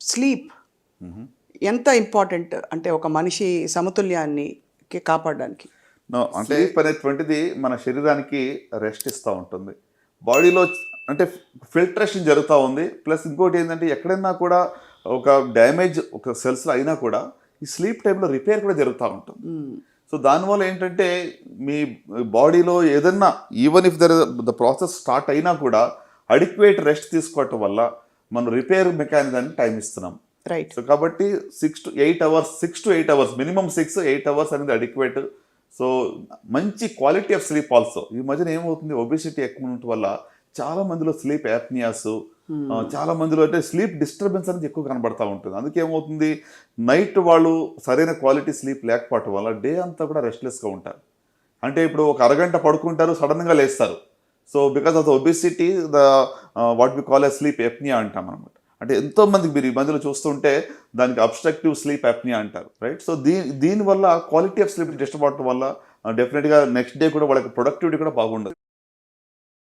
Sleep ఎంత important అంటే ఒక మనిషి సమతుల్యాన్ని కాపాడడానికి? అంటే స్లీప్ అనేటువంటిది మన శరీరానికి రెస్ట్ ఇస్తూ ఉంటుంది. బాడీలో అంటే ఫిల్టరేషన్ జరుగుతూ ఉంది. ప్లస్ ఇంకోటి ఏంటంటే ఎక్కడైనా కూడా ఒక డ్యామేజ్ ఒక సెల్స్లో అయినా కూడా ఈ స్లీప్ టైంలో రిపేర్ కూడా జరుగుతూ ఉంటుంది. సో దానివల్ల ఏంటంటే మీ బాడీలో ఏదన్నా even if the process start అయినా కూడా అడిక్వేట్ రెస్ట్ తీసుకోవటం వల్ల మనం రిపేర్ మెకానిజానికి టైం ఇస్తున్నాం. రైట్. సో కాబట్టి 6 to 8 hours, 6 to 8 hours, minimum 6-8 hours అనేది అడిక్వేట్. సో మంచి క్వాలిటీ ఆఫ్ స్లీప్ ఆల్సో. ఈ మధ్యన ఏమవుతుంది, ఒబేసిటీ ఎక్కువ ఉండటం వల్ల చాలా మందిలో స్లీప్ యాప్నియాస్, చాలా మందిలో అంటే స్లీప్ డిస్టర్బెన్స్ అనేది ఎక్కువ కనబడతా ఉంటుంది. అందుకే ఏమవుతుంది, నైట్ వాళ్ళు సరైన క్వాలిటీ స్లీప్ లేకపోవటం వల్ల డే అంతా కూడా రెస్ట్లెస్గా ఉంటారు. అంటే ఇప్పుడు ఒక అరగంట పడుకుంటారు, సడన్గా లేస్తారు. So because of the obesity, the what we call a sleep apnea అంటాం అనమాట. అంటే ఎంతో మందికి మీరు ఈ మధ్యలో చూస్తుంటే దానికి అబ్స్ట్రక్టివ్ స్లీప్ యాప్నియా అంటారు, రైట్. సో దీనివల్ల క్వాలిటీ ఆఫ్ స్లీప్ డిస్టర్బ్ అవడం వల్ల డెఫినెట్గా నెక్స్ట్ డే కూడా వాళ్ళకి ప్రొడక్టివిటీ కూడా బాగుండదు.